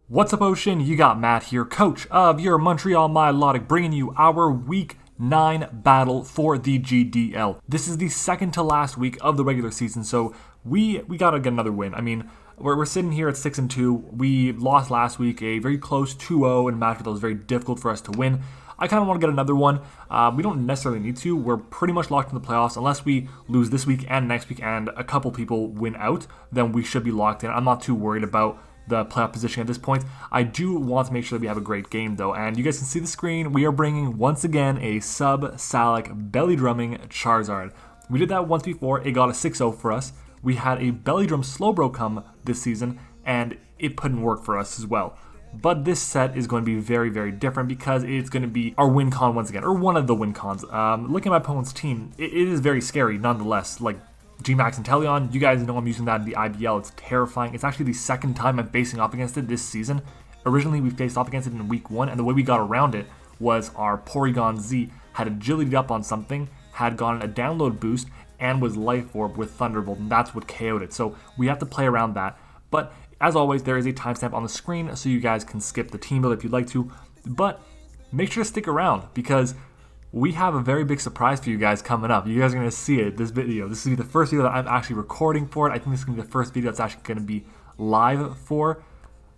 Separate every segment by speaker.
Speaker 1: What's up, Ocean? You got Matt here, coach of your Montreal Milotic, bringing you our Week 9 battle for the GDL. This is the second to last week of the regular season, so we gotta get another win. I mean, we're sitting here at 6-2. We lost last week, a very close 2-0 in a match that was very difficult for us to win. I kind of want to get another one. We don't necessarily need to. We're pretty much locked in the playoffs. Unless we lose this week and next week and a couple people win out, then we should be locked in. I'm not too worried about the playoff position at this point. I do want to make sure that we have a great game though, and you guys can see the screen. We are bringing once again a sub-Salic belly drumming Charizard. We did that once before. It got a 6-0 for us. We had a belly drum Slowbro come this season, and it couldn't work for us as well. But this set is going to be very, very different because it's going to be our win con once again, or one of the win cons. Looking at my opponent's team, it is very scary nonetheless. Like G-Max and Inteleon, you guys know I'm using that in the IBL. It's terrifying. It's actually the second time I'm facing off against it this season. Originally, we faced off against it in week 1, and the way we got around it was our Porygon Z had agility up on something, had gotten a download boost, and was Life Orb with Thunderbolt, and that's what KO'd it. So we have to play around that. But as always, there is a timestamp on the screen, so you guys can skip the team build if you'd like to. But make sure to stick around, because we have a very big surprise for you guys coming up. You guys are going to see it, this video. This is the first video that I'm actually recording for it. I think this is going to be the first video that's actually going to be live for.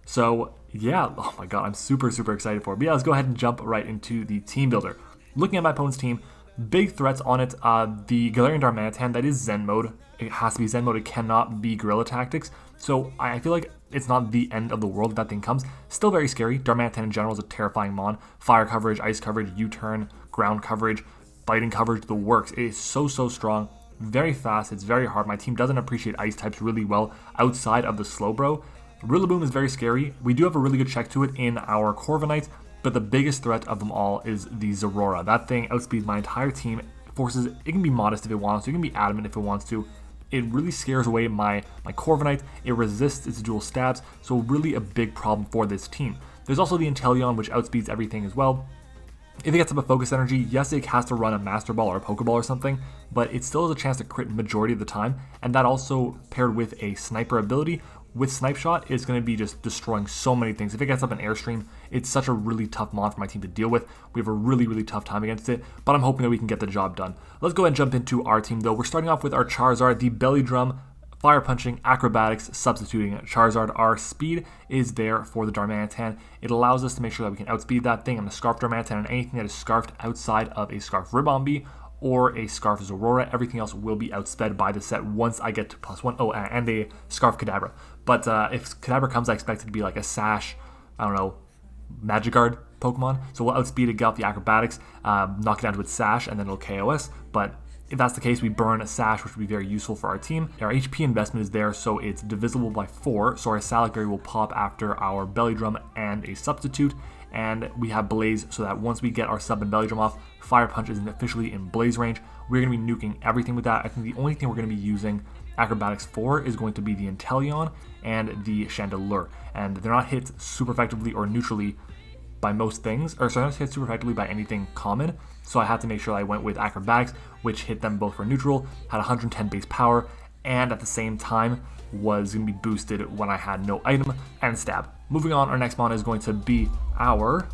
Speaker 1: So, yeah, oh my god, I'm super, super excited for it. But yeah, let's go ahead and jump right into the team builder. Looking at my opponent's team, big threats on it. The Galarian Darmanitan, that is Zen mode. It has to be Zen mode. It cannot be Guerrilla Tactics. So I feel like it's not the end of the world if that thing comes. Still very scary. Darmanitan in general is a terrifying mon. Fire coverage, ice coverage, U-turn, ground coverage, fighting coverage, the works. It is so, so strong. Very fast. It's very hard. My team doesn't appreciate ice types really well outside of the Slowbro. Rillaboom is very scary. We do have a really good check to it in our Corviknight, but the biggest threat of them all is the Zorora. That thing outspeeds my entire team. Forces it can be modest if it wants to. It can be adamant if it wants to. It really scares away my Corviknight. It resists its dual stabs, so really a big problem for this team. There's also the Inteleon, which outspeeds everything as well. If it gets up a focus energy, yes, it has to run a Master Ball or a Pokeball or something, but it still has a chance to crit majority of the time, and that also paired with a Sniper ability. With Snipe Shot, it's going to be just destroying so many things. If it gets up an Airstream, it's such a really tough mon for my team to deal with. We have a really, really tough time against it, but I'm hoping that we can get the job done. Let's go ahead and jump into our team, though. We're starting off with our Charizard, the Belly Drum, Fire Punching, Acrobatics, substituting Charizard. Our speed is there for the Darmanitan. It allows us to make sure that we can outspeed that thing. I'm going to Scarf Darmanitan, and anything that is scarfed outside of a Scarf Ribombee or a Scarf Zorora, everything else will be outsped by the set once I get to +1. Oh, and a Scarf Kadabra. But if Kadabra comes, I expect it to be like a Sash, I don't know, Magikarp Pokemon. So we'll outspeed it, get off the Acrobatics, knock it down to its Sash, and then it'll KO us. But if that's the case, we burn a Sash, which would be very useful for our team. Our HP investment is there, so it's divisible by 4. So our Salic Berry will pop after our Belly Drum and a Substitute. And we have Blaze, so that once we get our Sub and Belly Drum off, Fire Punch isn't officially in Blaze range. We're going to be nuking everything with that. I think the only thing we're going to be using Acrobatics for is going to be the Inteleon and the Chandelure. And they're not hit super effectively or neutrally by most things, or sorry, not hit super effectively by anything common. So I had to make sure I went with Acrobatics, which hit them both for neutral, had 110 base power, and at the same time was going to be boosted when I had no item, and stab. Moving on, our next mon is going to be our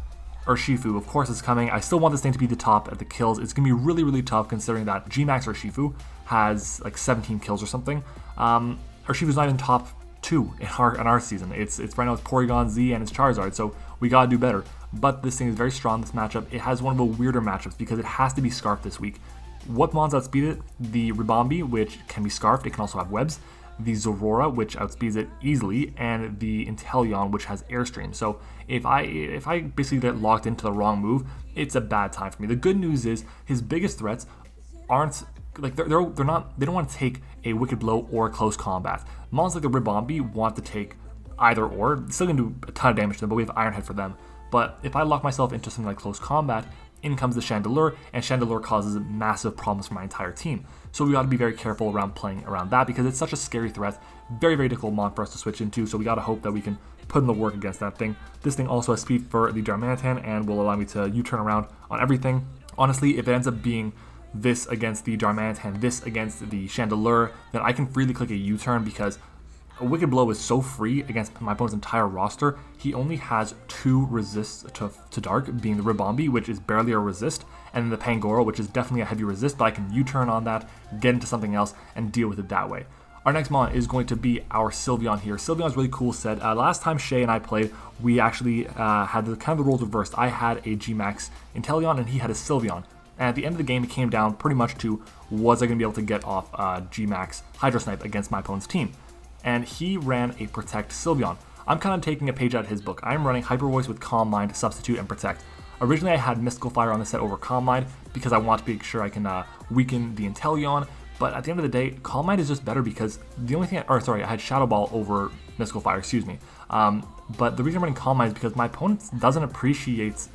Speaker 1: Urshifu. Of course it's coming. I still want this thing to be the top at the kills. It's going to be really, really tough considering that G-Max Urshifu has like 17 kills or something. Urshifu's not in top 2 in our season. It's right now it's Porygon Z and it's Charizard, so we gotta do better. But this thing is very strong, this matchup. It has one of the weirder matchups because it has to be Scarfed this week. What mons outspeed it? The Ribombee, which can be Scarfed. It can also have webs. The Zorora, which outspeeds it easily, and the Inteleon, which has Airstream. So if I basically get locked into the wrong move, it's a bad time for me. The good news is his biggest threats aren't like they don't want to take a Wicked Blow or close combat. Mons like the Ribombee want to take either or. It's still gonna do a ton of damage to them, but we have Iron Head for them. But if I lock myself into something like close combat, in comes the Chandelure, and Chandelure causes massive problems for my entire team. So we got to be very careful around playing around that because it's such a scary threat. Very, very difficult mon for us to switch into, so we got to hope that we can put in the work against that thing. This thing also has speed for the Darmanitan and will allow me to U-turn around on everything. Honestly, if it ends up being this against the Darmanitan, this against the Chandelure, then I can freely click a U-turn because a Wicked Blow is so free against my opponent's entire roster. He only has 2 resists to Dark, being the Ribombee, which is barely a resist, and then the Pangoro, which is definitely a heavy resist, but I can U-turn on that, get into something else, and deal with it that way. Our next mon is going to be our Sylveon here. Sylveon's really cool set. Last time Shay and I played, we actually had the roles reversed. I had a G-Max Inteleon, and he had a Sylveon. And at the end of the game, it came down pretty much to, was I going to be able to get off G-Max Hydro Snipe against my opponent's team? And he ran a Protect Sylveon. I'm kind of taking a page out of his book. I'm running Hyper Voice with Calm Mind, Substitute, and Protect. Originally, I had Mystical Fire on the set over Calm Mind because I want to make sure I can weaken the Inteleon. But at the end of the day, Calm Mind is just better because the only thing, I had Shadow Ball over Mystical Fire, but the reason I'm running Calm Mind is because my opponent doesn't appreciate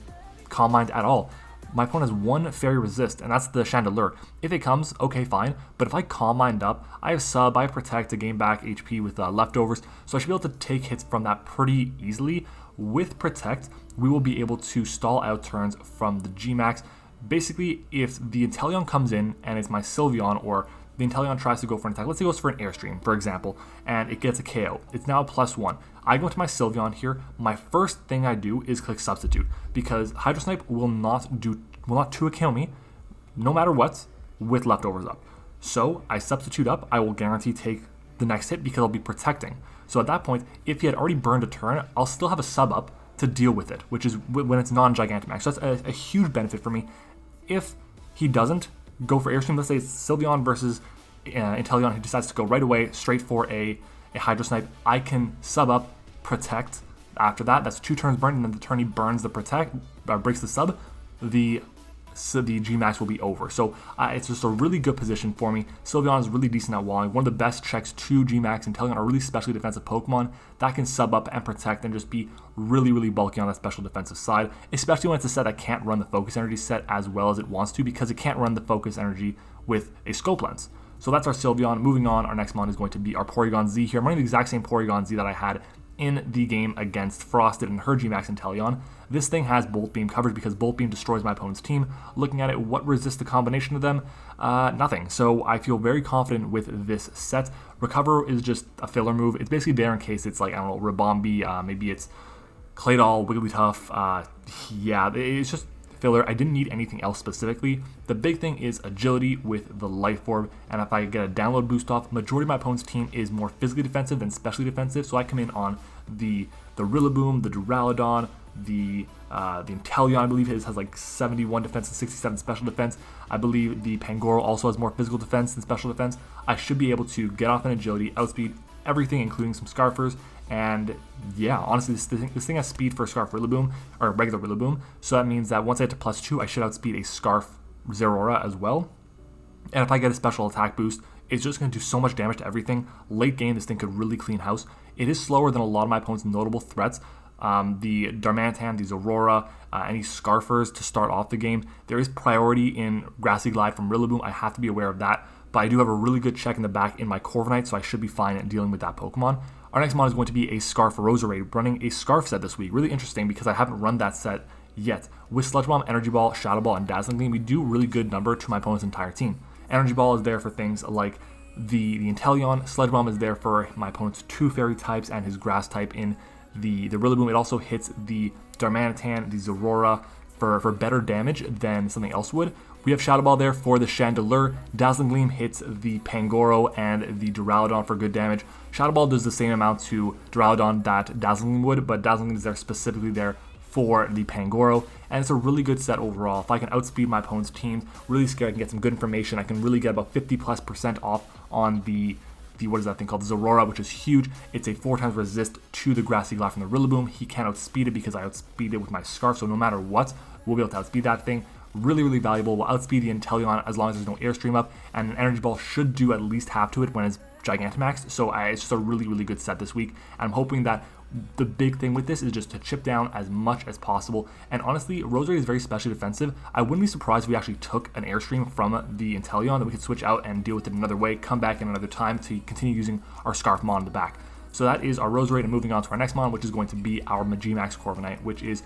Speaker 1: Calm Mind at all. My opponent has 1 Fairy Resist, and that's the Chandelure. If it comes, okay, fine. But if I Calm Mind up, I have Sub, I have Protect to gain back HP with leftovers, so I should be able to take hits from that pretty easily. With Protect, we will be able to stall out turns from the G-Max. Basically, if the Inteleon comes in and it's my Sylveon, or the Inteleon tries to go for an attack, let's say it goes for an Airstream, for example, and it gets a KO. It's now a +1. I go into my Sylveon here. My first thing I do is click Substitute, because Hydro Snipe will not 2-kill me, no matter what, with leftovers up. So I Substitute up. I will guarantee take the next hit because I'll be protecting. So at that point, if he had already burned a turn, I'll still have a sub up to deal with it, which is when it's non-Gigantamax. So that's a huge benefit for me. If he doesn't go for Airstream, let's say it's Sylveon versus Inteleon, he decides to go right away straight for a Hydro Snipe, I can sub up, Protect. After that, that's 2 turns burned, and then the turn he burns the Protect, breaks the sub, the G-Max will be over. So it's just a really good position for me. Sylveon is really decent at walling. One of the best checks to G-Max and Inteleon are really specially defensive Pokemon that can sub up and protect and just be really, really bulky on that special defensive side, especially when it's a set that can't run the Focus Energy set as well as it wants to, because it can't run the Focus Energy with a Scope Lens. So that's our Sylveon. Moving on, our next mon is going to be our Porygon Z here. I'm running the exact same Porygon Z that I had in the game against Frosted and her G-Max Inteleon. This thing has Bolt Beam coverage because Bolt Beam destroys my opponent's team. Looking at it, what resists the combination of them? Nothing. So I feel very confident with this set. Recover is just a filler move. It's basically there in case it's like, I don't know, Ribombee, maybe it's Claydol, Wigglytuff. Yeah, it's just filler. I didn't need anything else specifically. The big thing is agility with the Life Orb, and if I get a download boost off, majority of my opponent's team is more physically defensive than specially defensive, so I come in on the Rillaboom, the Duraludon, the Inteleon, I believe his has like 71 defense and 67 special defense. I believe the Pangoro also has more physical defense than special defense. I should be able to get off in agility, outspeed everything, including some Scarfers. And yeah, honestly, this thing has speed for Scarf Rillaboom, or regular Rillaboom. So that means that once I get to +2, I should outspeed a Scarf Zeraora as well. And if I get a special attack boost, it's just going to do so much damage to everything. Late game, this thing could really clean house. It is slower than a lot of my opponent's notable threats. The Darmanitan, the Zeraora, any Scarfers to start off the game. There is priority in Grassy Glide from Rillaboom. I have to be aware of that. But I do have a really good check in the back in my Corviknight, so I should be fine at dealing with that Pokemon. Our next mon is going to be a Scarf Roserade, running a Scarf set this week. Really interesting because I haven't run that set yet. With Sludge Bomb, Energy Ball, Shadow Ball, and Dazzling Gleam, we do really good number to my opponent's entire team. Energy Ball is there for things like the Inteleon. Sludge Bomb is there for my opponent's 2 Fairy types and his Grass type in the Rillaboom. It also hits the Darmanitan, the Zeraora for better damage than something else would. We have Shadow Ball there for the Chandelure. Dazzling Gleam hits the Pangoro and the Duraludon for good damage. Shadow Ball does the same amount to Duraludon that Dazzling Gleam would, but Dazzling Gleam is there specifically there for the Pangoro, and it's a really good set overall. If I can outspeed my opponent's teams, really scared, I can get some good information. I can really get about 50+% off on the what is that thing called, the Zeraora, which is huge. It's a 4x resist to the Grassy Glide from the Rillaboom. He can't outspeed it because I outspeed it with my Scarf, so no matter what, we'll be able to outspeed that thing. Really, really valuable. We'll outspeed the Inteleon as long as there's no Airstream up, and an Energy Ball should do at least half to it when it's Gigantamax, so it's just a really, really good set this week. And I'm hoping that the big thing with this is just to chip down as much as possible. And honestly, Roserade is very specially defensive. I wouldn't be surprised if we actually took an Airstream from the Inteleon that we could switch out and deal with it another way, come back in another time to continue using our Scarf Mon in the back. So that is our Roserade, and moving on to our next Mon, which is going to be our G-Max Corviknight, which is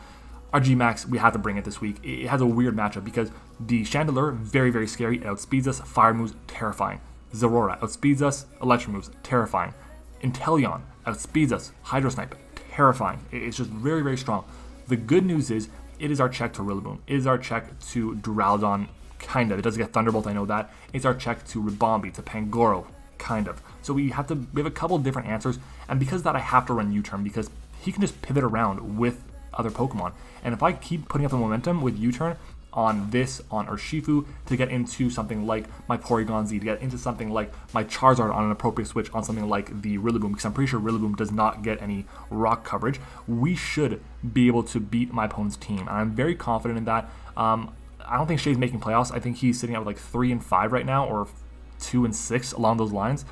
Speaker 1: our G-Max. We have to bring it this week. It has a weird matchup because the Chandelure, very, very scary. It outspeeds us. Fire moves, terrifying. Zeraora outspeeds us. Electric moves, terrifying. Inteleon outspeeds us. Hydro Snipe, terrifying. It's just very, very strong. The good news is it is our check to Rillaboom. It is our check to Duraludon, kind of. It doesn't get Thunderbolt, I know that. It's our check to Ribombee, to Pangoro, kind of. So we have a couple different answers, and because of that I have to run U-Turn because he can just pivot around with other Pokemon. And if I keep putting up the momentum with U-Turn on Urshifu to get into something like my Porygon Z, to get into something like my Charizard on an appropriate switch on something like the Rillaboom, because I'm pretty sure Rillaboom does not get any rock coverage, we should be able to beat my opponent's team. And I'm very confident in that. I don't think Shay's making playoffs. I think he's sitting at like 3-5 right now, or 2-6 along those lines.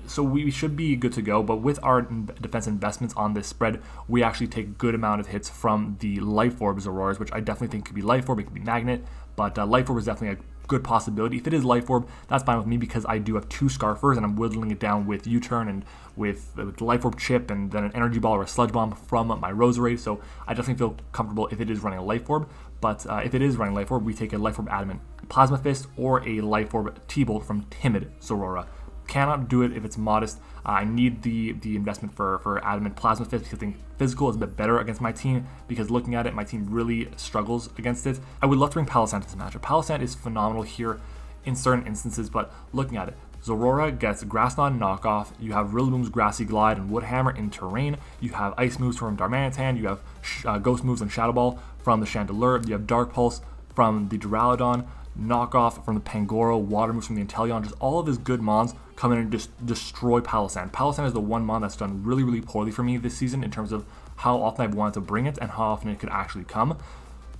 Speaker 1: So we should be good to go, but with our defense investments on this spread, we actually take good amount of hits from the Life Orb Zoroarks, which I definitely think could be Life Orb, it could be Magnet, but Life Orb is definitely a good possibility. If it is Life Orb, that's fine with me because I do have 2 Scarfers and I'm whittling it down with U-Turn and with the Life Orb chip and then an Energy Ball or a Sludge Bomb from my Roserade, so I definitely feel comfortable if it is running a Life Orb. But if it is running Life Orb, we take a Life Orb Adamant Plasma Fist or a Life Orb T-Bolt from Timid Zorora. Cannot do it if it's modest. I need the investment for Adamant Plasma Fist because I think physical is a bit better against my team, because looking at it, my team really struggles against it. I would love to bring Palossand to this matchup. Palossand is phenomenal here in certain instances, but looking at it, Zorora gets Grass Knot knockoff, you have Rillaboom's Grassy Glide and Wood Hammer in terrain, you have Ice moves from Darmanitan, you have Ghost moves and Shadow Ball from the Chandelure, you have Dark Pulse from the Duraludon, knockoff from the Pangoro, Water moves from the Inteleon, just all of his good mons come in and just destroy Palossand. Palossand is the one mon that's done really, really poorly for me this season in terms of how often I've wanted to bring it and how often it could actually come.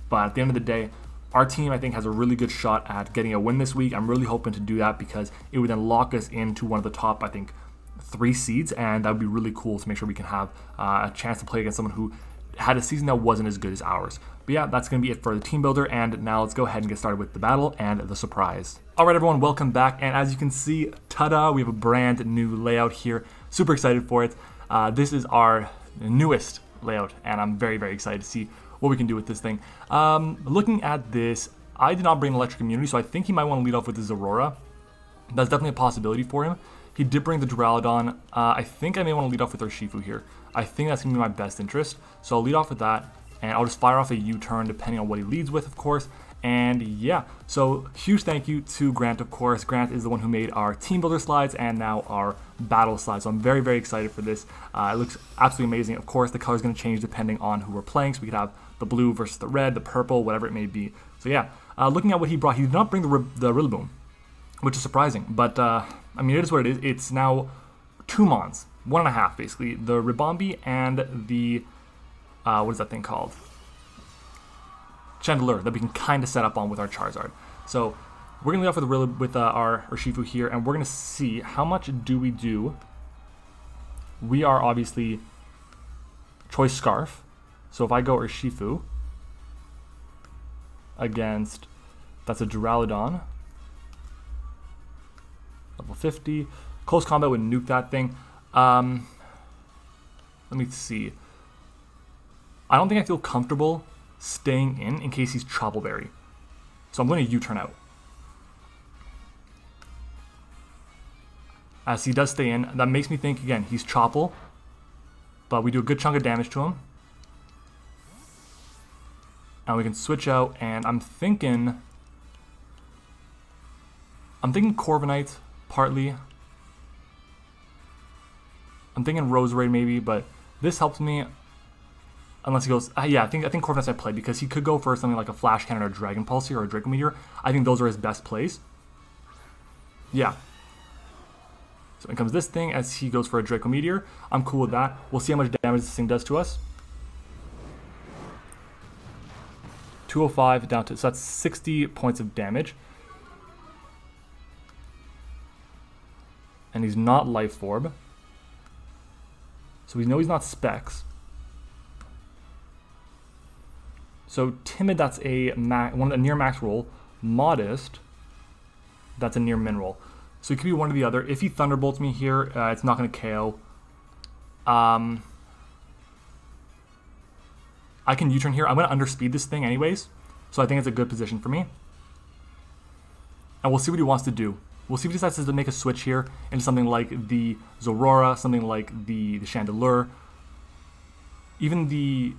Speaker 1: But at the end of the day, our team, I think, has a really good shot at getting a win this week. I'm really hoping to do that because it would then lock us into one of the top, I think, 3 seeds, and that would be really cool to make sure we can have a chance to play against someone who had a season that wasn't as good as ours. But yeah, that's going to be it for the team builder, and now let's go ahead and get started with the battle and the surprise. Alright everyone, welcome back, and as you can see, ta-da, we have a brand new layout here. Super excited for it. This is our newest layout, and I'm very, very excited to see what we can do with this thing. Looking at this, I did not bring Electric Immunity, so I think he might want to lead off with his Aurora. That's definitely a possibility for him. He did bring the Duraludon. I think I may want to lead off with Urshifu here. I think that's going to be my best interest. So I'll lead off with that, and I'll just fire off a U-turn depending on what he leads with, of course. And yeah, so huge thank you to Grant, of course. Grant is the one who made our team builder slides and now our battle slides. So I'm very, very excited for this. It looks absolutely amazing. Of course, the color is going to change depending on who we're playing. So we could have the blue versus the red, the purple, whatever it may be. So yeah, looking at what he brought, he did not bring the Rillaboom, which is surprising. But I mean, it is what it is. It's now 2 mons, 1.5 basically. The Ribombee and the, what is that thing called? Chandelure, that we can kind of set up on with our Charizard. So we're going to lead off with our Urshifu here, and we're going to see how much do we do. We are obviously Choice Scarf. So if I go Urshifu against, that's a Duraludon, level 50. Close combat would nuke that thing. Let me see. I don't think I feel comfortable staying in case he's Chople Berry. So I'm going to U-turn out. As he does stay in, that makes me think, again, he's Chople, but we do a good chunk of damage to him. And we can switch out, and I'm thinking Corviknight, partly. I'm thinking Roserade maybe, but this helps me. Unless he goes, yeah, I think Corviknight's at play because he could go for something like a Flash Cannon or a Dragon Pulse here or a Draco Meteor. I think those are his best plays. Yeah. So in comes this thing as he goes for a Draco Meteor. I'm cool with that. We'll see how much damage this thing does to us. 205 down to, so that's 60 points of damage. And he's not Life Orb. So we know he's not Specs. So Timid, that's a near max roll. Modest, that's a near min roll. So it could be one or the other. If he Thunderbolts me here, it's not going to KO. I can U-turn here. I'm going to underspeed this thing anyways, so I think it's a good position for me. And we'll see what he wants to do We'll see if he decides to make a switch here into something like the Zorora, something like the Chandelure. Even the...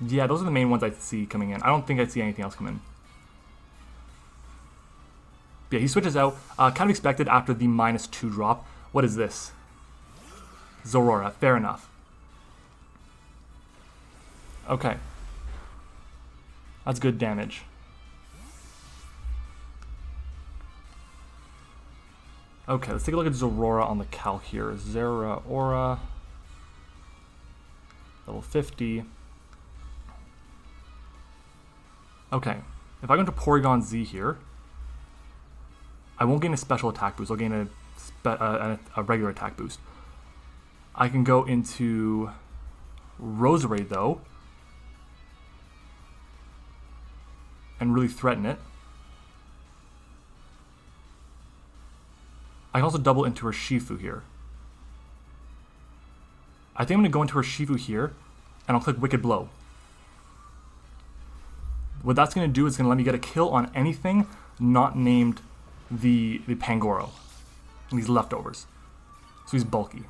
Speaker 1: Yeah, those are the main ones I see coming in. I don't think I see anything else come in. But yeah, he switches out. Kind of expected after the -2 drop. What is this? Zorora. Fair enough. Okay. That's good damage. Okay, let's take a look at Zorora on the calc here. Zorora. Level 50. Okay, if I go into Porygon Z here, I won't gain a special attack boost. I'll gain a regular attack boost. I can go into Roserade though, and really threaten it. I can also double into her Shifu here. I think I'm going to go into her Shifu here, and I'll click Wicked Blow. What that's going to do is going to let me get a kill on anything not named the Pangoro. And these leftovers. So he's bulky.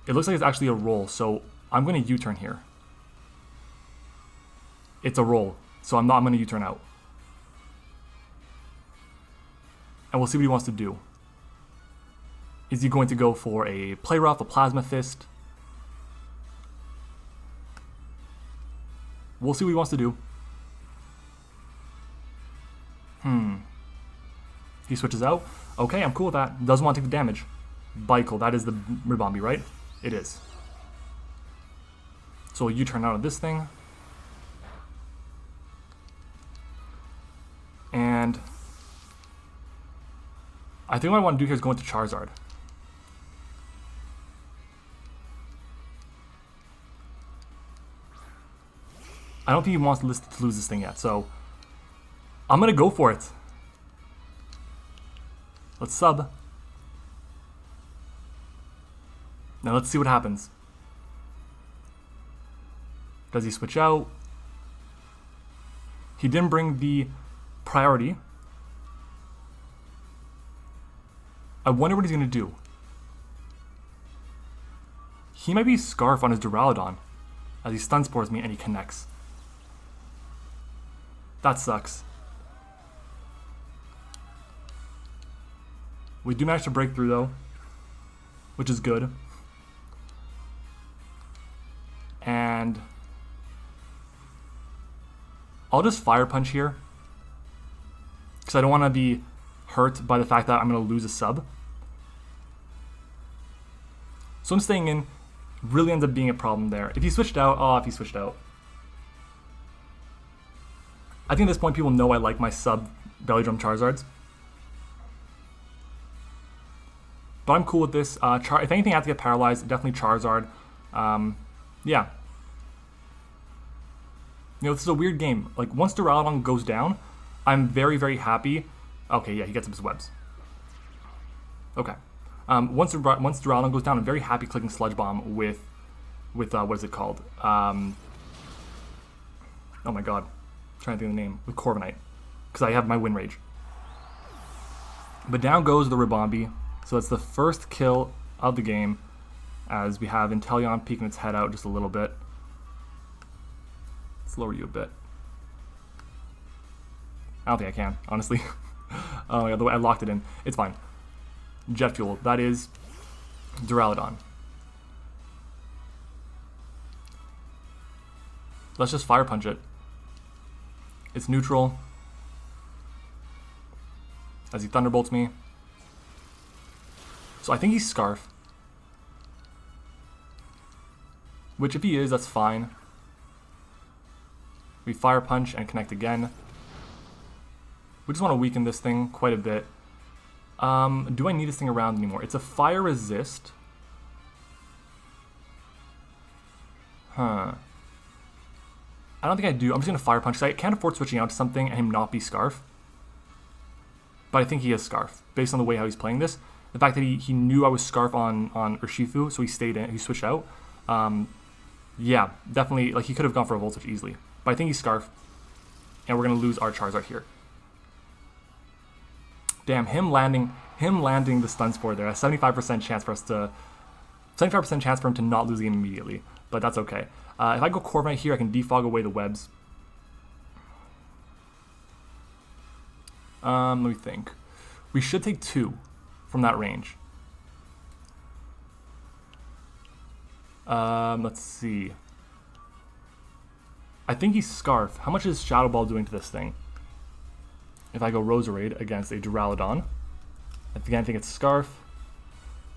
Speaker 1: It looks like it's actually a roll, so I'm going to U-turn here. It's a roll, so I'm going to U-turn out. And we'll see what he wants to do. Is he going to go for a Play Rough, a Plasma Fist? We'll see what he wants to do. He switches out. Okay, I'm cool with that. Doesn't want to take the damage. Baikel, that is the Ribombee, right? It is. So you turn out of this thing. And I think what I want to do here is go into Charizard. I don't think he wants to lose this thing yet, so I'm going to go for it. Let's sub. Now let's see what happens. Does he switch out? He didn't bring the priority. I wonder what he's going to do. He might be Scarf on his Duraludon as he Stun Spores me and he connects. That sucks. We do manage to break through though, which is good. And I'll just Fire Punch here because I don't want to be hurt by the fact that I'm going to lose a sub. So I'm staying in. Really ends up being a problem there. If he switched out, if he switched out. I think at this point people know I like my sub Belly Drum Charizards. But I'm cool with this. If anything I have to get paralyzed, definitely Charizard. Yeah. You know, this is a weird game. Like, once Duraludon goes down, I'm very, very happy. Okay, yeah, he gets up his webs. Okay. Once Duraludon goes down, I'm very happy clicking Sludge Bomb with what is it called? Oh my god. I'm trying to think of the name. With Corviknight. Because I have my Wind Rage. But down goes the Ribombee. So it's the first kill of the game, as we have Inteleon peeking its head out just a little bit. Let's lower you a bit. I don't think I can, honestly. Oh yeah, the way I locked it in. It's fine. Jet Fuel, that is Duraludon. Let's just Fire Punch it. It's neutral. As he Thunderbolts me. So I think he's Scarf. Which if he is, that's fine. We Fire Punch and connect again. We just want to weaken this thing quite a bit. Do I need this thing around anymore? It's a Fire Resist. Huh. I don't think I do. I'm just going to Fire Punch because I can't afford switching out to something and him not be Scarf. But I think he is Scarf, based on the way how he's playing this. The fact that he knew I was Scarf on Urshifu, so he stayed in, he switched out. Yeah, definitely. Like, he could have gone for a Volt Switch easily. But I think he's Scarf. And we're going to lose our Charizard here. Damn, him landing the Stun Spore there. A 75% chance for us to... 75% chance for him to not lose the game immediately. But that's okay. If I go Corviknight here, I can defog away the webs. Let me think. We should take 2 from that range. Let's see. I think he's Scarf. How much is Shadow Ball doing to this thing? If I go Roserade against a Duraludon. Again, I think it's Scarf.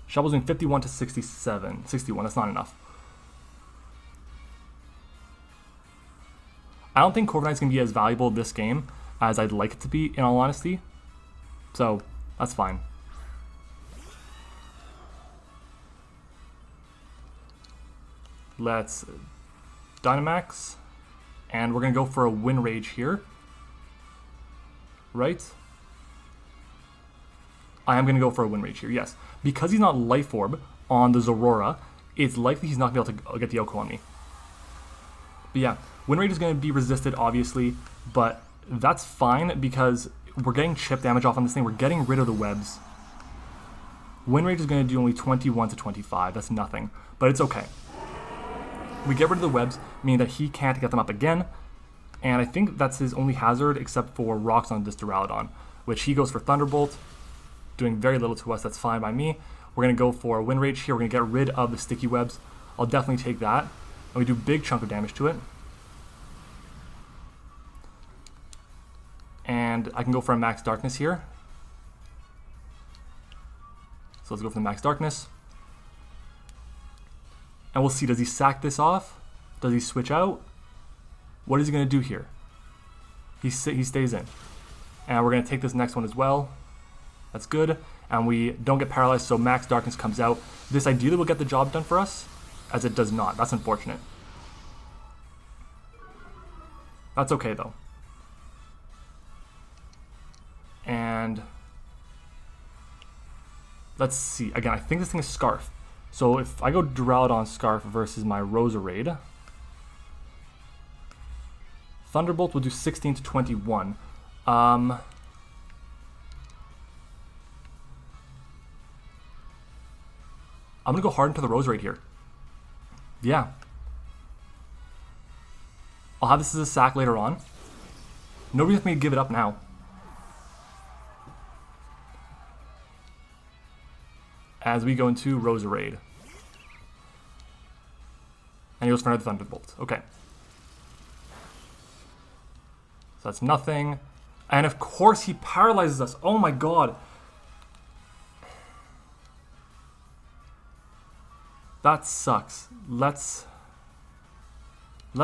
Speaker 1: Shadow Ball's doing 51 to 67. 61, that's not enough. I don't think Corviknight's going to be as valuable this game as I'd like it to be, in all honesty. So, that's fine. Let's Dynamax. And we're going to go for a Wind Rage here. Right? I am going to go for a Wind Rage here, yes. Because he's not Life Orb on the Zorora, it's likely he's not going to be able to get the OHKO on me. But yeah, Wind Rage is going to be resisted, obviously, but that's fine because we're getting chip damage off on this thing. We're getting rid of the webs. Wind Rage is going to do only 21 to 25. That's nothing, but it's okay. We get rid of the webs, meaning that he can't get them up again, and I think that's his only hazard except for Rocks on this Duraludon, which he goes for Thunderbolt, doing very little to us. That's fine by me. We're going to go for Wind Rage here. We're going to get rid of the sticky webs. I'll definitely take that, and we do a big chunk of damage to it. And I can go for a Max Darkness here. So let's go for the Max Darkness. And we'll see, does he sack this off? Does he switch out? What is he going to do here? He stays in. And we're going to take this next one as well. That's good. And we don't get paralyzed, so Max Darkness comes out. This ideally will get the job done for us, as it does not. That's unfortunate. That's okay, though. And let's see. Again, I think this thing is Scarf. So if I go Duraludon Scarf versus my Roserade, Thunderbolt will do 16 to 21. I'm going to go hard into the Roserade here. Yeah. I'll have this as a sack later on. Nobody has me to give it up now. As we go into Roserade. And he goes for another Thunderbolt. Okay. So that's nothing. And of course he paralyzes us. Oh my god. That sucks. Let's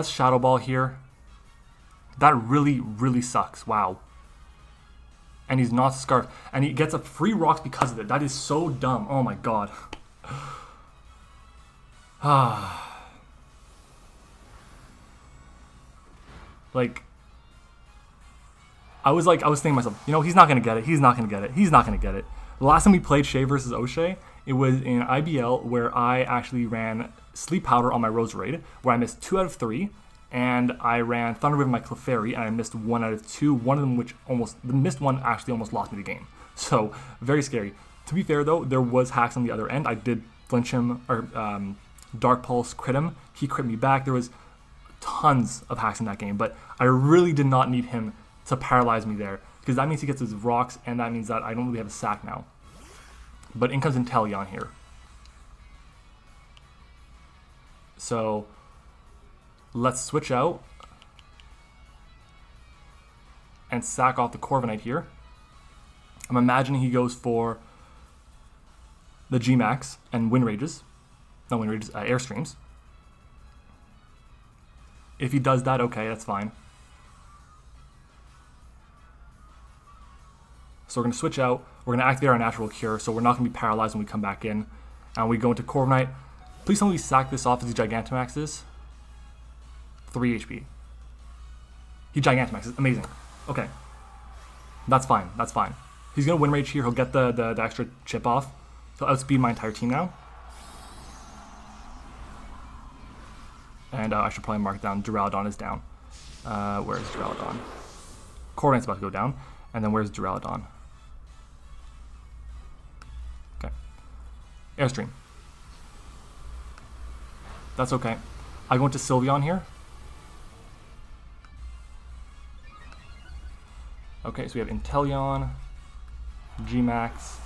Speaker 1: Shadow Ball here. That really, really sucks. Wow. And he's not Scarf. And he gets a free Rocks because of it. That is so dumb. Oh my god. Like, I was thinking to myself, you know, he's not going to get it. He's not going to get it. He's not going to get it. The last time we played Shea versus O'Shea, it was in IBL where I actually ran Sleep Powder on my Roserade, where I missed 2 out of 3. And I ran Thunder Wave on my Clefairy, and I missed 1 out of 2. One of them, the missed one actually almost lost me the game. So, very scary. To be fair, though, there was hacks on the other end. I did flinch him, or Dark Pulse crit him. He crit me back. There was tons of hacks in that game, but I really did not need him to paralyze me there, because that means he gets his Rocks, and that means that I don't really have a sack now. But in comes Inteleon here. So let's switch out and sack off the Corviknight here. I'm imagining he goes for the G-Max and Wind Rages. No, Wind Rages, Airstreams. If he does that, okay, that's fine. So we're going to switch out. We're going to activate our Natural Cure, so we're not going to be paralyzed when we come back in. And we go into Corviknight. Please tell me we sack this off as he Gigantamaxes. 3 HP. He Gigantamaxes. Amazing. Okay. That's fine. That's fine. He's going to Wind Rage here. He'll get the extra chip off. So outspeed my entire team now. And I should probably mark down Duraludon is down. Where's Duraludon? Corviknight's about to go down. And then where's Duraludon? Okay. Airstream. That's okay. I go into Sylveon here. Okay, so we have Inteleon, G-Max,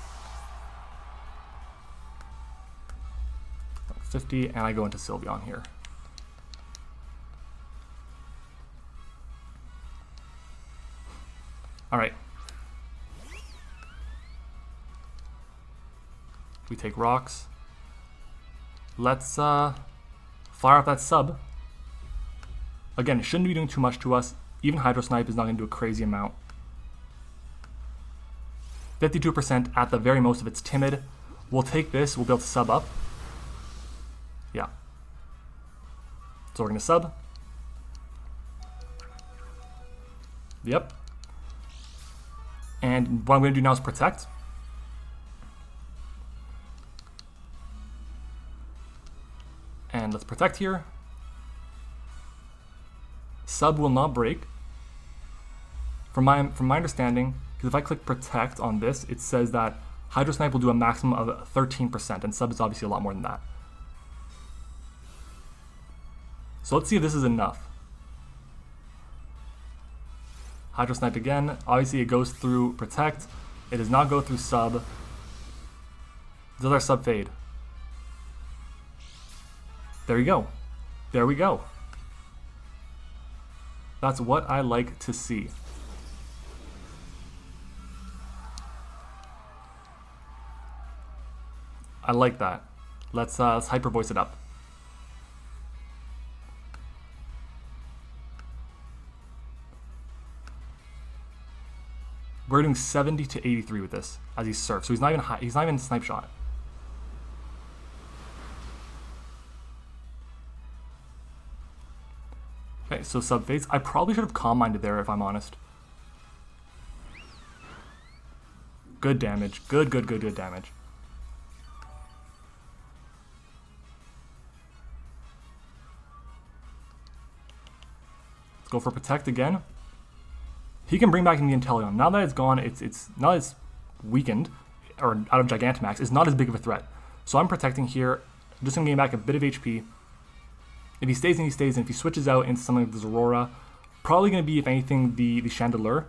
Speaker 1: 50, and I go into Sylveon here. All right. We take rocks. Let's fire off that sub. Again, it shouldn't be doing too much to us. Even Hydro Snipe is not going to do a crazy amount. 52% at the very most if it's timid. We'll take this. We'll be able to sub up. Yeah. So we're going to sub. Yep. And what I'm going to do now is protect. And let's protect here. Sub will not break. From my understanding, because if I click protect on this, it says that Hydro Snipe will do a maximum of 13%, and sub is obviously a lot more than that. So let's see if this is enough. Hydro Snipe again. Obviously it goes through protect. It does not go through sub. Does our sub fade? There you go. There we go. That's what I like to see. I like that. Let's hyper voice it up. We're doing 70 to 83 with this as he surfs. So he's not even high, he's not even snipe shot. Okay, so sub fades. I probably should have Calm Minded there if I'm honest. Good damage. Good damage. Let's go for protect again. He can bring back in the Inteleon. Now that it's gone, it's now it's weakened, or out of Gigantamax, it's not as big of a threat. So I'm protecting here. I'm just gonna gain back a bit of HP. If he stays in, he stays in. If he switches out into something like this Aurora, probably gonna be, if anything, the Chandelure.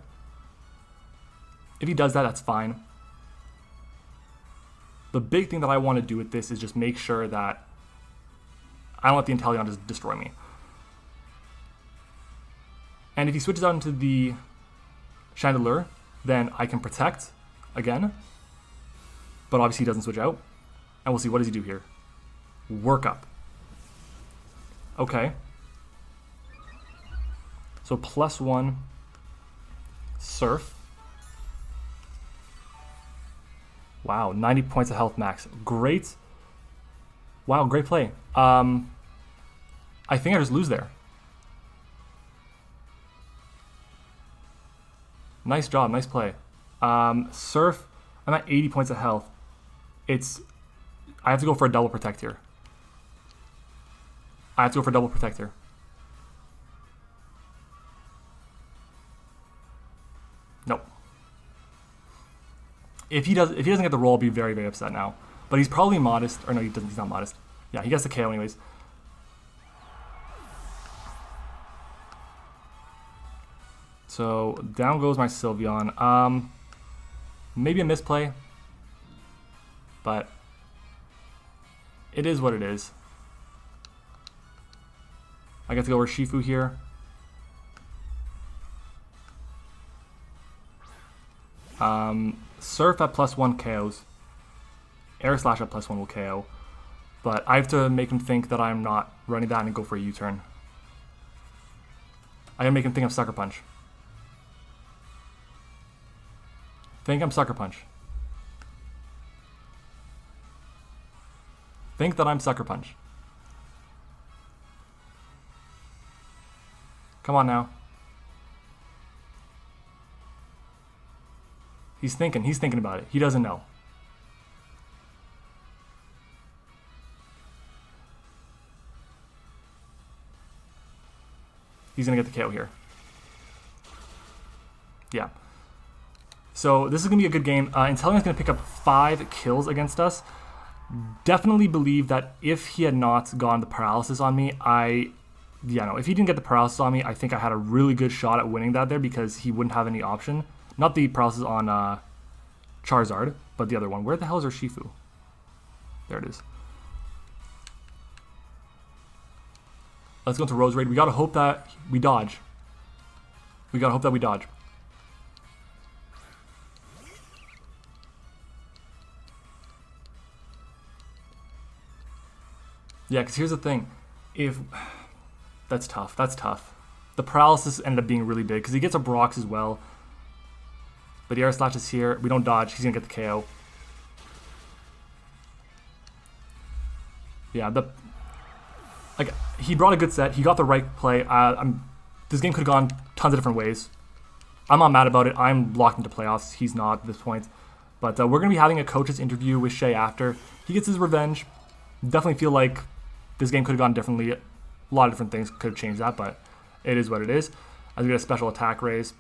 Speaker 1: If he does that, that's fine. The big thing that I want to do with this is just make sure that I don't let the Inteleon just destroy me. And if he switches out into the Chandelure, then I can protect again. But obviously he doesn't switch out. And we'll see, what does he do here? Work up. Okay. So +1 Surf. Wow, 90 points of health max. Great. Wow, great play. I think I just lose there. Nice job, nice play. Surf, I'm at 80 points of health. I have to go for a double protect here. Nope. If he doesn't get the roll, I'll be very, very upset now. But he's probably modest. Or no, he doesn't. He's not modest. Yeah, he gets the KO anyways. So down goes my Sylveon. Maybe a misplay, but it is what it is. I get to go over Shifu here. Surf at +1 KOs. Air Slash at +1 will KO. But I have to make him think that I'm not running that and go for a U-turn. I gotta make him think I'm Sucker Punch. Think I'm Sucker Punch. Think that I'm Sucker Punch. Come on now. He's thinking about it. He doesn't know. He's going to get the KO here. Yeah. So this is going to be a good game. Inteleon's going to pick up 5 kills against us. Definitely believe that if he had not gone the paralysis on me, if he didn't get the paralysis on me, I think I had a really good shot at winning that there because he wouldn't have any option. Not the paralysis on Charizard, but the other one. Where the hell is Urshifu? There it is. Let's go into Roserade. We gotta hope that we dodge. Yeah, because here's the thing. That's tough. The paralysis ended up being really big because he gets a Brox as well. But the Air Slash is here. We don't dodge. He's going to get the KO. Yeah, he brought a good set. He got the right play. This game could have gone tons of different ways. I'm not mad about it. I'm locked into playoffs. He's not at this point. But we're going to be having a coach's interview with Shay after. He gets his revenge. Definitely feel like this game could have gone differently. A lot of different things could have changed that, but it is what it is. As we get a special attack raise.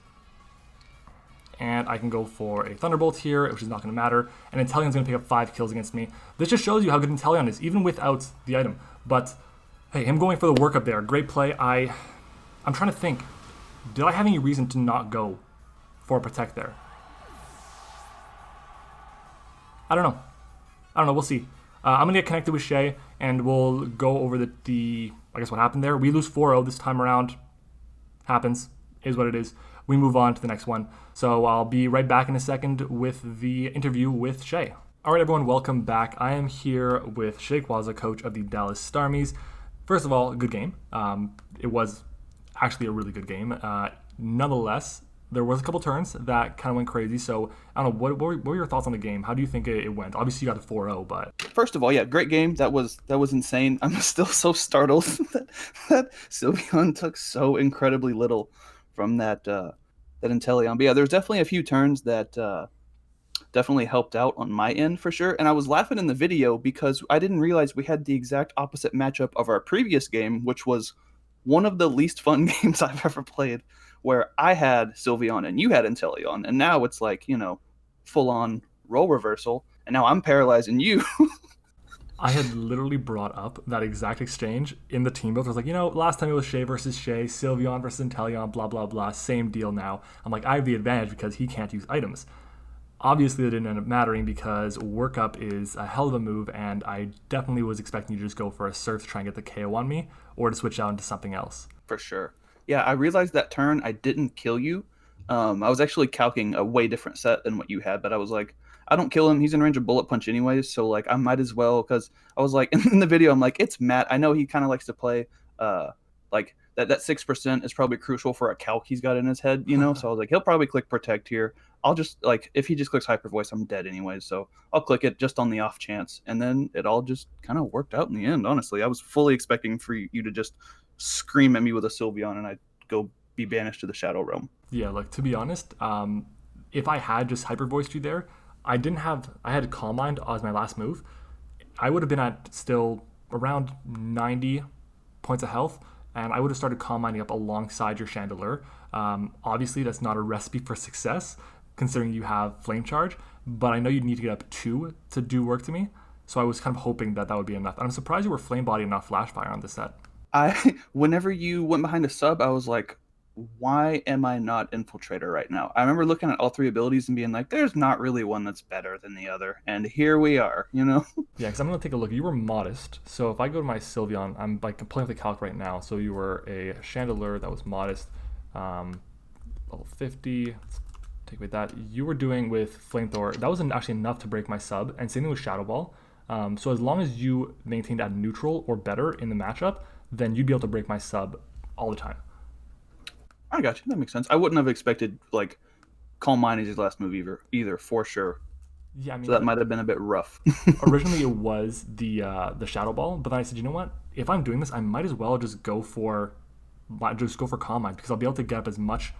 Speaker 1: And I can go for a Thunderbolt here, which is not going to matter. And Inteleon's going to pick up 5 kills against me. This just shows you how good Inteleon is, even without the item. But, hey, him going for the workup there, great play. I'm trying to think. Did I have any reason to not go for a Protect there? I don't know. We'll see. I'm going to get connected with Shay, and we'll go over I guess what happened there. We lose 4-0 this time around. Happens. Is what it is. We move on to the next one. So I'll be right back in a second with the interview with Shay. All right, everyone, welcome back. I am here with Shay Quazza, coach of the Dallas Starmies. First of all, good game. It was actually a really good game. Nonetheless, there was a couple turns that kind of went crazy. So I don't know, what were your thoughts on the game? How do you think it went? Obviously, you got a 4-0, but
Speaker 2: first of all, yeah, great game. That was insane. I'm still so startled that Sylveon took so incredibly little from that Inteleon. But yeah, there's definitely a few turns that definitely helped out on my end for sure. And I was laughing in the video because I didn't realize we had the exact opposite matchup of our previous game, which was one of the least fun games I've ever played, where I had Sylveon and you had Inteleon. And now it's like, full on role reversal. And now I'm paralyzing you.
Speaker 1: I had literally brought up that exact exchange in the team build. I was like, last time it was Shay versus Shay, Sylveon versus Inteleon, blah, blah, blah. Same deal now. I'm like, I have the advantage because he can't use items. Obviously, it didn't end up mattering because workup is a hell of a move, and I definitely was expecting you to just go for a Surf to try and get the KO on me, or to switch out into something else.
Speaker 2: For sure. Yeah, I realized that turn I didn't kill you. I was actually calcing a way different set than what you had, but I was like, I don't kill him. He's in range of Bullet Punch anyways, so like I might as well, because I was like, in the video, I'm like, it's Matt. I know he kind of likes to play like that 6% is probably crucial for a calc he's got in his head, So I was like, he'll probably click Protect here. I'll just, if he just clicks Hyper Voice, I'm dead anyways, so I'll click it just on the off chance. And then it all just kind of worked out in the end, honestly. I was fully expecting for you to just scream at me with a Sylveon and I'd go be banished to the Shadow Realm.
Speaker 1: Yeah, like, to be honest, if I had just Hyper Voiced you there, I had Calm Mind as my last move. I would have been at still around 90 points of health, and I would have started Calm Minding up alongside your Chandelure. Obviously, that's not a recipe for success, considering you have Flame Charge, but I know you'd need to get up 2 to do work to me, so I was kind of hoping that would be enough. And I'm surprised you were Flame Body and not Flash Fire on this set.
Speaker 2: Whenever you went behind a sub, I was like, why am I not Infiltrator right now? I remember looking at all 3 abilities and being like, there's not really one that's better than the other. And here we are,
Speaker 1: Yeah, because I'm going to take a look. You were Modest. So if I go to my Sylveon, I'm like playing with the calc right now. So you were a Chandelure that was Modest, level 50. Let's take away that. You were doing with Flamethrower. That wasn't actually enough to break my sub. And same thing with Shadow Ball. So as long as you maintained at neutral or better in the matchup, then you'd be able to break my sub all the time.
Speaker 2: I got you. That makes sense. I wouldn't have expected like Calm Mind as his last move either for sure.
Speaker 1: Yeah, I mean,
Speaker 2: so that might have been a bit rough.
Speaker 1: Originally, it was the Shadow Ball, but then I said, you know what? If I'm doing this, I might as well just go for Calm Mind because I'll be able to get up as much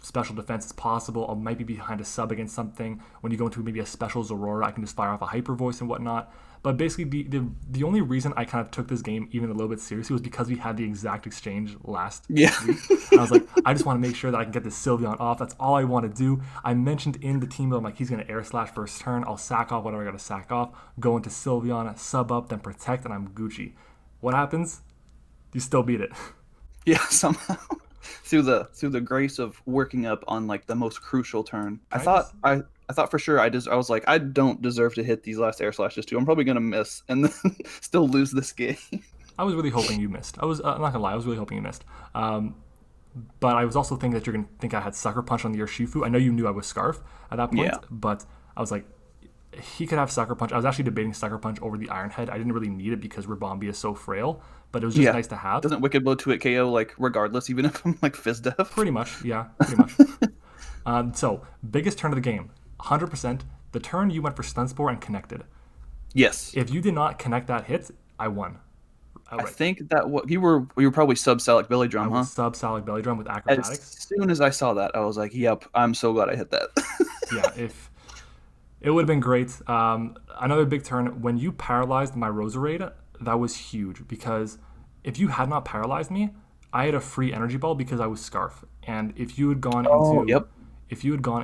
Speaker 1: special defense is possible. I might be behind a sub against something. When you go into maybe a specials Aurora, I can just fire off a hyper voice and whatnot. But basically, the only reason I kind of took this game even a little bit seriously was because we had the exact exchange last week. I was like, I just want to make sure that I can get this Sylveon off. That's all I want to do. I mentioned in the team, I'm like, he's going to air slash first turn. I'll sack off whatever I got to sack off. Go into Sylveon, sub up, then protect, and I'm Gucci. What happens? You still beat it.
Speaker 2: Yeah, somehow. through the grace of working up on like the most crucial turn. I thought for sure I was like, I don't deserve to hit these last air slashes too. I'm probably gonna miss and then still lose this game.
Speaker 1: I was really hoping you missed. I'm not gonna lie, I was really hoping you missed. But I was also thinking that you're gonna think I had Sucker Punch on the Urshifu. I know you knew I was Scarf at that point, but I was like, he could have Sucker Punch. I was actually debating Sucker Punch over the Iron Head. I didn't really need it because Ribombee is so frail, but it was just nice to have.
Speaker 2: Doesn't Wicked Blow 2-hit KO like regardless, even if I'm like Fizdef?
Speaker 1: Pretty much, yeah, pretty much. So, biggest turn of the game, 100%. The turn you went for Stun Spore and connected.
Speaker 2: Yes.
Speaker 1: If you did not connect that hit, I won.
Speaker 2: I think that you were probably sub Salic Belly Drum, huh?
Speaker 1: Sub Salic Belly Drum with Acrobatics.
Speaker 2: As soon as I saw that, I was like, "Yep, I'm so glad I hit that."
Speaker 1: Yeah, if it would have been great. Another big turn when you paralyzed my Roserade, that was huge because if you had not paralyzed me, I had a free energy ball because I was Scarf, and if you had gone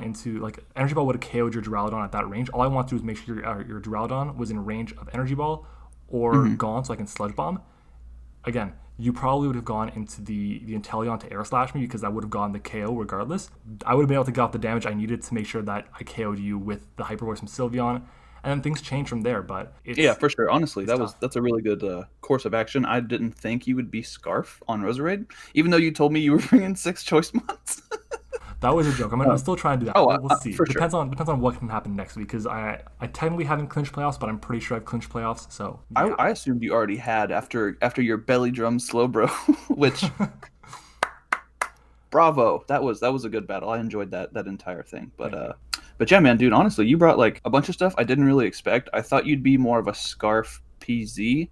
Speaker 1: into like energy ball would have KO'd your Duraludon at that range. All I want to do is make sure your Duraludon was in range of energy ball or gone, so I can Sludge Bomb. Again, you probably would have gone into the Inteleon to Air Slash me because I would have gotten the KO regardless. I would have been able to get off the damage I needed to make sure that I KO'd you with the Hyper Voice from Sylveon, and then things change from there. But
Speaker 2: for sure. Honestly, that's a really good course of action. I didn't think you would be Scarf on Roserade, even though you told me you were bringing 6 Choice Mods.
Speaker 1: That was a joke. I'm still trying to do that. We'll see. Depends
Speaker 2: sure.
Speaker 1: on what can happen next week because I technically haven't clinched playoffs, but I'm pretty sure I've clinched playoffs. So yeah.
Speaker 2: I assumed you already had after your Belly Drum Slowbro, which bravo. That was a good battle. I enjoyed that entire thing. But yeah, man, dude. Honestly, you brought like a bunch of stuff I didn't really expect. I thought you'd be more of a Scarf PZ,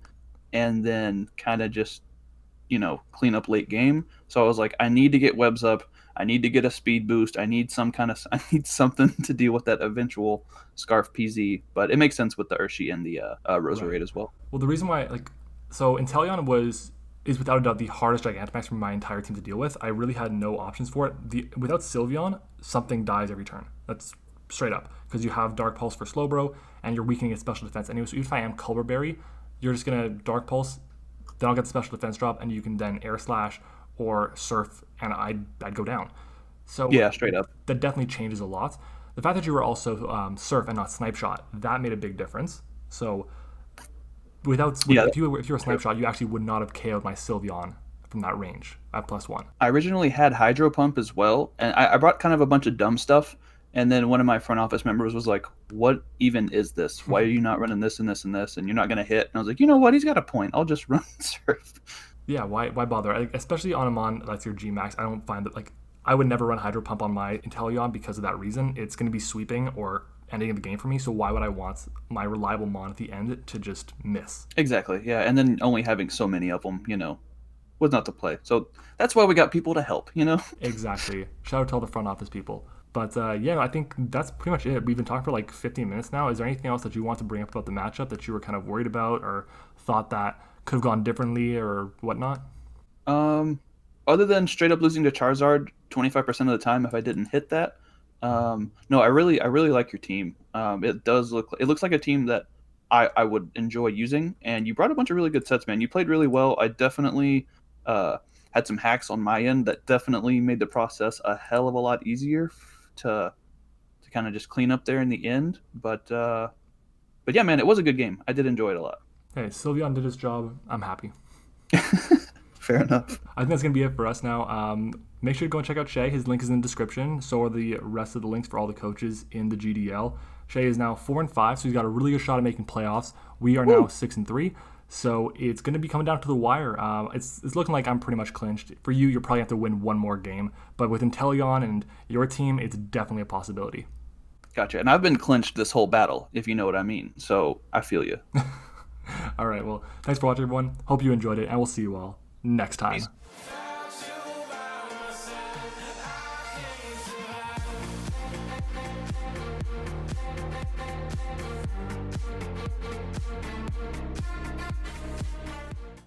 Speaker 2: and then kind of just clean up late game. So I was like, I need to get webs up. I need to get a speed boost. I need something to deal with that eventual Scarf PZ. But it makes sense with the Urshi and the Roserade as well.
Speaker 1: Well, the reason why, so Inteleon is without a doubt the hardest Gigantamax for my entire team to deal with. I really had no options for it. Without Sylveon, something dies every turn. That's straight up because you have Dark Pulse for Slowbro and you're weakening its special defense anyway. So even if I am Culver Berry, you're just gonna Dark Pulse, then I'll get the special defense drop, and you can then Air Slash or Surf, and I'd go down. So
Speaker 2: yeah, straight up.
Speaker 1: That definitely changes a lot. The fact that you were also Surf and not Snipe Shot, that made a big difference. So if you were Snipe Shot, you actually would not have KO'd my Sylveon from that range at +1.
Speaker 2: I originally had Hydro Pump as well, and I brought kind of a bunch of dumb stuff. And then one of my front office members was like, "What even is this? Why are you not running this and this and this? And you're not going to hit?" And I was like, you know what? He's got a point. I'll just run Surf.
Speaker 1: Yeah, why bother? Especially on a mon that's your G-Max, I don't find that, I would never run Hydro Pump on my Inteleon because of that reason. It's going to be sweeping or ending of the game for me, so why would I want my reliable mon at the end to just miss?
Speaker 2: Exactly, yeah, and then only having so many of them, was not the play. So that's why we got people to help,
Speaker 1: Exactly. Shout out to all the front office people. But I think that's pretty much it. We've been talking for like 15 minutes now. Is there anything else that you want to bring up about the matchup that you were kind of worried about or thought that could have gone differently or whatnot?
Speaker 2: Other than straight up losing to Charizard 25% of the time if I didn't hit that, no, I really like your team. It looks like a team that I would enjoy using, and you brought a bunch of really good sets, man. You played really well. I definitely had some hacks on my end that definitely made the process a hell of a lot easier to kind of just clean up there in the end. But yeah, man, it was a good game. I did enjoy it a lot.
Speaker 1: Hey, Sylveon did his job. I'm happy.
Speaker 2: Fair enough.
Speaker 1: I think that's going to be it for us now. Make sure to go and check out Shay. His link is in the description. So are the rest of the links for all the coaches in the GDL. Shay is now 4-5, so he's got a really good shot at making playoffs. We are now 6-3. So it's going to be coming down to the wire. It's looking like I'm pretty much clinched. For you, you'll probably have to win one more game. But with Inteleon and your team, it's definitely a possibility.
Speaker 2: Gotcha. And I've been clinched this whole battle, if you know what I mean. So I feel you.
Speaker 1: All right. Well, thanks for watching, everyone. Hope you enjoyed it, and we'll see you all next time.
Speaker 2: Peace.